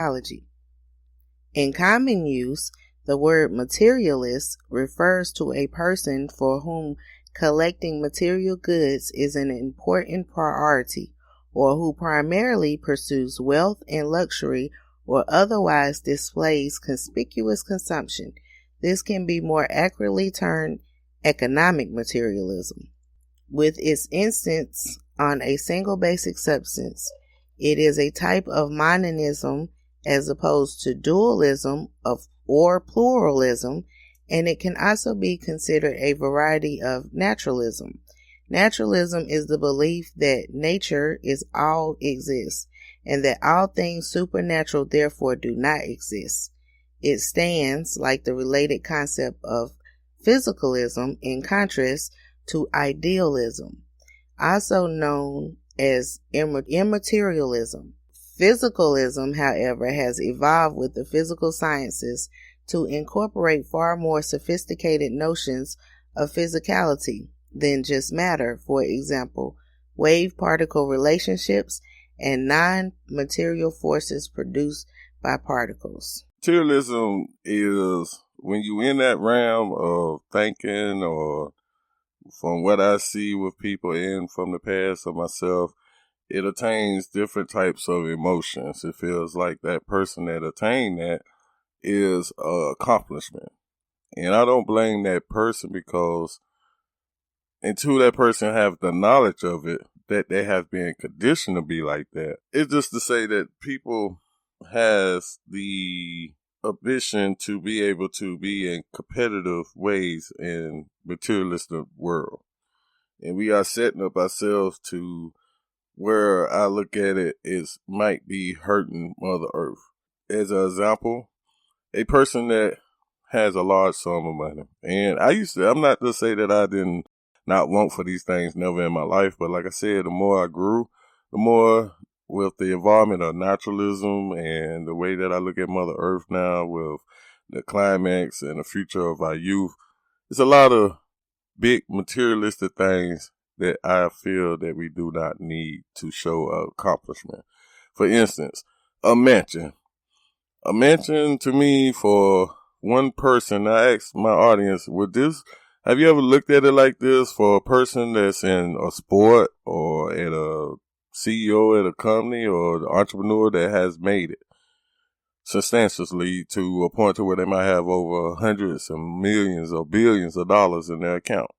psychology. In common use, the word materialist refers to a person for whom collecting material goods is an important priority, or who primarily pursues wealth and luxury or otherwise displays conspicuous consumption. This can be more accurately termed economic materialism. With its insistence on a single basic substance, it is a type of monism as opposed to dualism or pluralism, and it can also be considered a variety of naturalism. Naturalism is the belief that nature is all exists, and that all things supernatural therefore do not exist. It stands, like the related concept of physicalism, in contrast to idealism, also known as immaterialism. Physicalism, however, has evolved with the physical sciences to incorporate far more sophisticated notions of physicality than just matter. For example, wave-particle relationships and non-material forces produced by particles. Materialism is when you in that realm of thinking, or from what I see with people and from the past of myself, it attains different types of emotions. It feels like that person that attained that is an accomplishment. And I don't blame that person, because until that person have the knowledge of it, that they have been conditioned to be like that. It's just to say that people has the ambition to be able to be in competitive ways in materialistic world. And we are setting up ourselves to where I look at it is might be hurting Mother Earth. As an example, a person that has a large sum of money. And I'm not to say that I didn't not want for these things never in my life, but like I said, the more I grew, the more with the involvement of naturalism and the way that I look at Mother Earth now with the climax and the future of our youth, it's a lot of big materialistic things that I feel that we do not need to show accomplishment. For instance, a mansion. A mansion to me for one person, I asked my audience, have you ever looked at it like this for a person that's in a sport or at a CEO at a company or the entrepreneur that has made it substantially to a point to where they might have over hundreds of millions or billions of dollars in their account?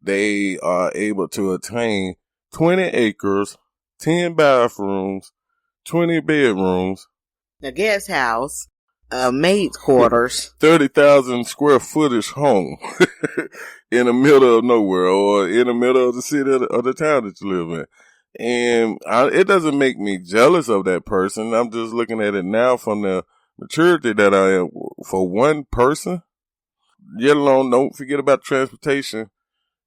They are able to attain 20 acres, 10 bathrooms, 20 bedrooms, a guest house, a maid's quarters, 30,000 square footage home in the middle of nowhere or in the middle of the city of the town that you live in. And it doesn't make me jealous of that person. I'm just looking at it now from the maturity that I am for one person. Yet alone, don't forget about transportation.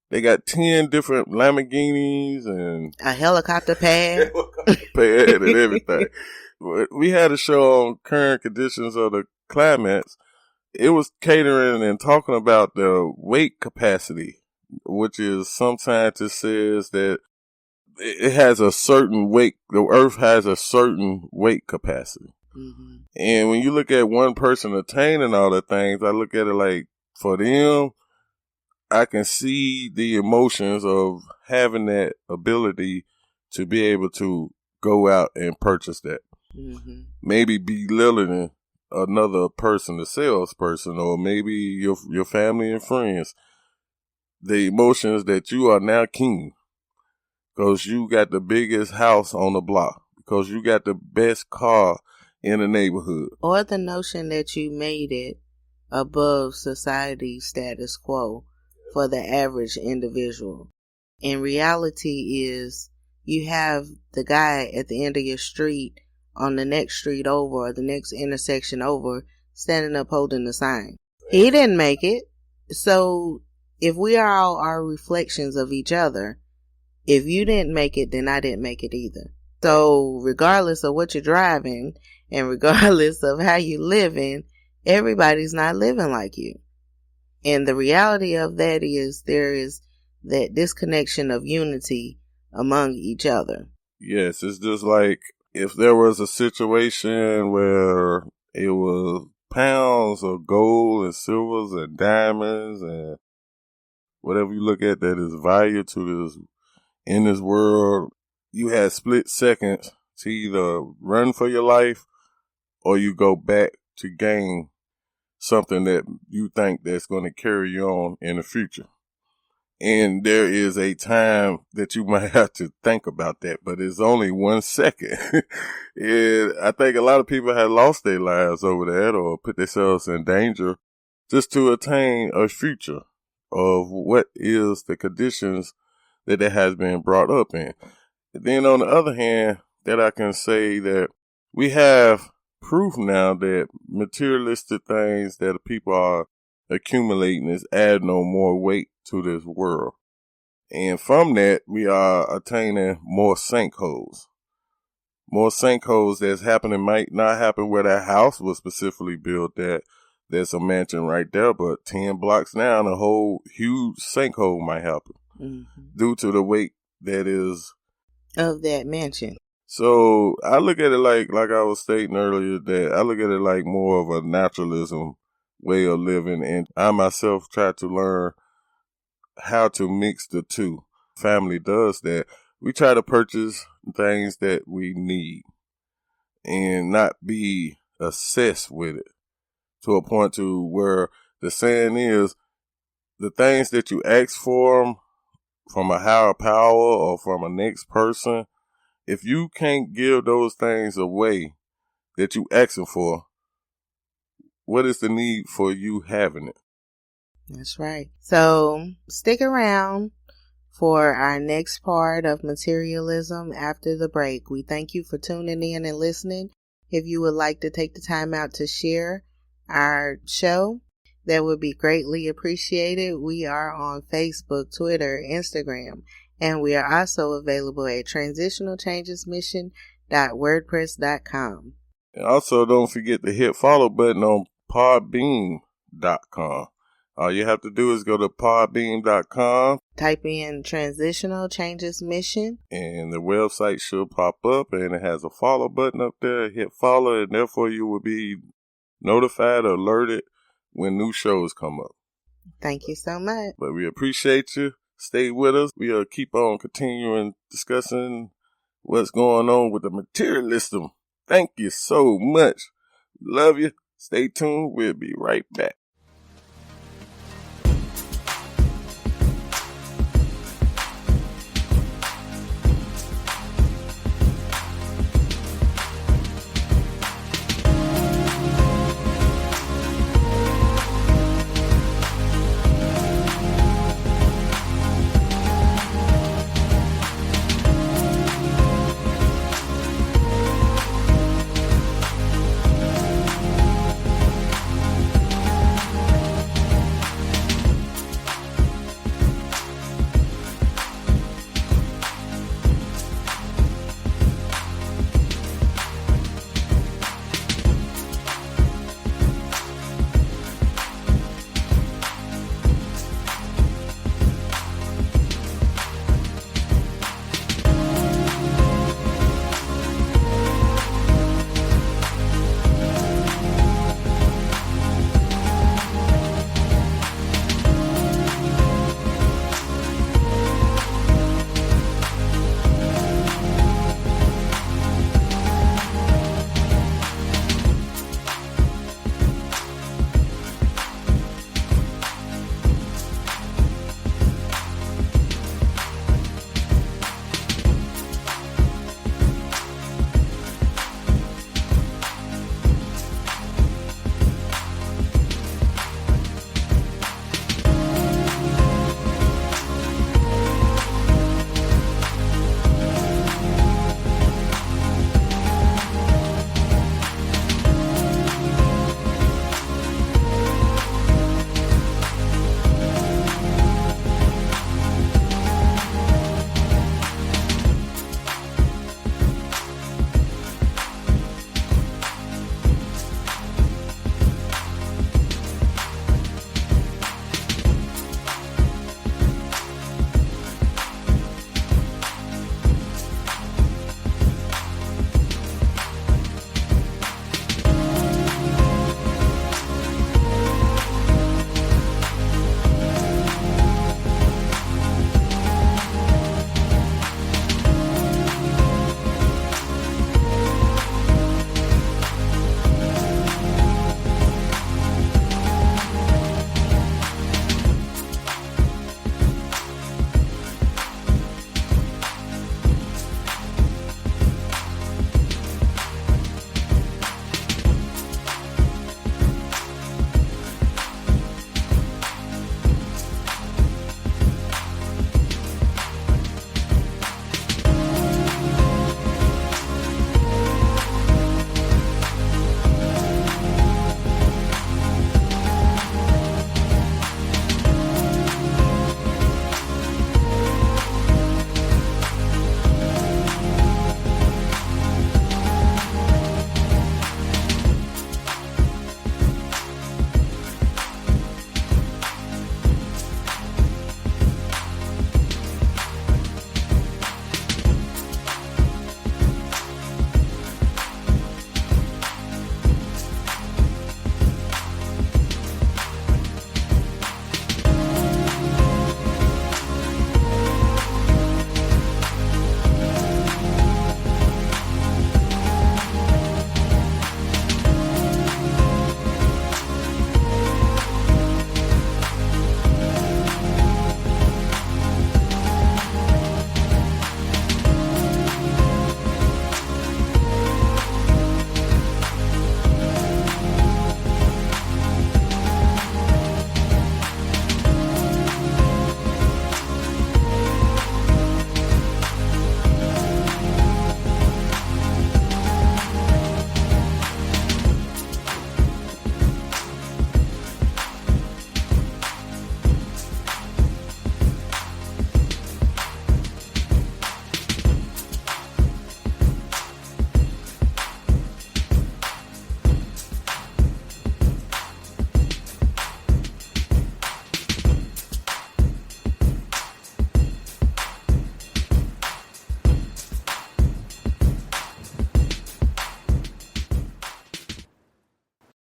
They got 10 different Lamborghinis and a helicopter pad, and everything. We had a show on current conditions of the climates. It was catering and talking about the weight capacity, which is some scientist says that it has a certain weight. The Earth has a certain weight capacity. Mm-hmm. And when you look at one person attaining all the things, I look at it like for them, I can see the emotions of having that ability to be able to go out and purchase that. Mm-hmm. Maybe belittling another person, the salesperson, or maybe your family and friends. The emotions that you are now king because you got the biggest house on the block, because you got the best car in the neighborhood. Or the notion that you made it above society's status quo for the average individual. In reality is you have the guy at the end of your street on the next street over or the next intersection over standing up holding the sign. He didn't make it. So if we all are reflections of each other, if you didn't make it, then I didn't make it either. So regardless of what you're driving and regardless of how you're living, everybody's not living like you. And the reality of that is there is that disconnection of unity among each other. Yes, it's just like if there was a situation where it was pounds of gold and silvers and diamonds and whatever you look at that is value to this in this world, you had split seconds to either run for your life or you go back to gain something that you think that's going to carry you on in the future. And there is a time that you might have to think about that, but it's only 1 second. And I think a lot of people have lost their lives over that or put themselves in danger just to attain a future of what is the conditions that it has been brought up in. Then on the other hand, that I can say that we have proof now that materialistic things that people are accumulating is adding no more weight to this world. And from that, we are attaining more sinkholes. More sinkholes that's happening might not happen where that house was specifically built at. There's a mansion right there, but 10 blocks down, a whole huge sinkhole might happen due to the weight that is of that mansion. So I look at it like I was stating earlier, that I look at it like more of a naturalism way of living. And I myself try to learn how to mix the two. Family does that. We try to purchase things that we need and not be obsessed with it to a point to where the saying is the things that you ask for from a higher power or from a next person, if you can't give those things away that you asking for, what is the need for you having it? That's right. So stick around for our next part of materialism after the break. We thank you for tuning in and listening. If you would like to take the time out to share our show, that would be greatly appreciated. We are on Facebook, Twitter, Instagram, and we are also available at transitionalchangesmission.wordpress.com. And also don't forget to hit follow button on podbean.com. All you have to do is go to podbean.com. Type in Transitional Changes Mission. And the website should pop up and it has a follow button up there. Hit follow and therefore you will be notified or alerted when new shows come up. Thank you so much. But we appreciate you. Stay with us. We'll keep on continuing discussing what's going on with the materialism. Thank you so much. Love you. Stay tuned. We'll be right back.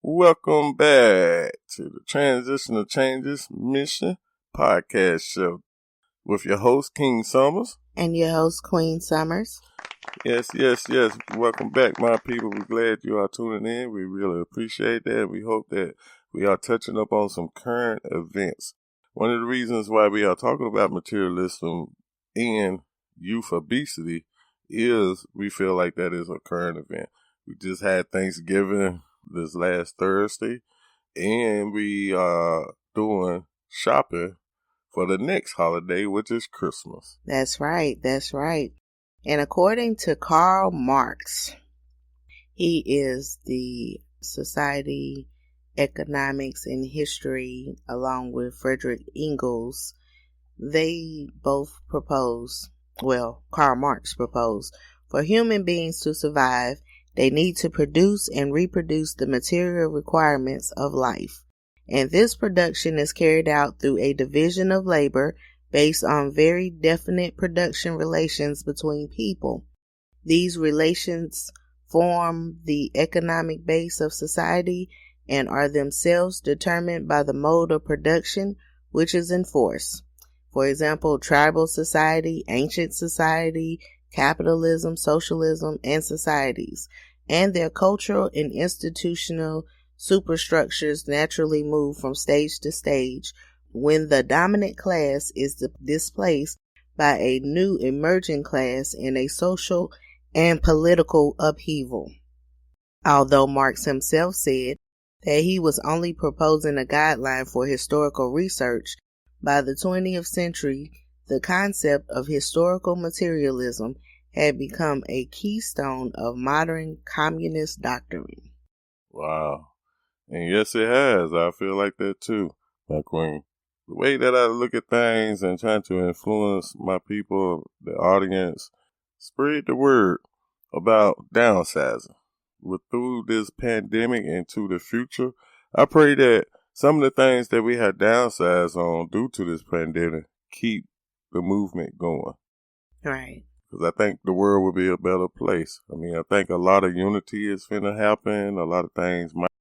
Welcome back to the Transitional Changes Mission podcast show with your host, King Summers. And your host, Queen Summers. Yes. Welcome back, my people. We're glad you are tuning in. We really appreciate that. We hope that we are touching up on some current events. One of the reasons why we are talking about materialism and youth obesity is we feel like that is a current event. We just had Thanksgiving this last Thursday, and we are doing shopping for the next holiday, which is Christmas. That's right. And according to Karl Marx, he is the Society, Economics, and History, along with Frederick Engels. They both propose, Karl Marx proposed, for human beings to survive, they need to produce and reproduce the material requirements of life. And this production is carried out through a division of labor based on very definite production relations between people. These relations form the economic base of society and are themselves determined by the mode of production which is in force. For example, tribal society, ancient society, capitalism, socialism, and societies, and their cultural and institutional superstructures naturally move from stage to stage when the dominant class is displaced by a new emerging class in a social and political upheaval. Although Marx himself said that he was only proposing a guideline for historical research, by the 20th century, the concept of historical materialism had become a keystone of modern communist doctrine. Wow. And yes, it has. I feel like that too, my queen. The way that I look at things and trying to influence my people, the audience, spread the word about downsizing. Through this pandemic into the future, I pray that some of the things that we had downsized on due to this pandemic keep the movement going. Right. Because I think the world will be a better place. I think a lot of unity is finna happen. A lot of things might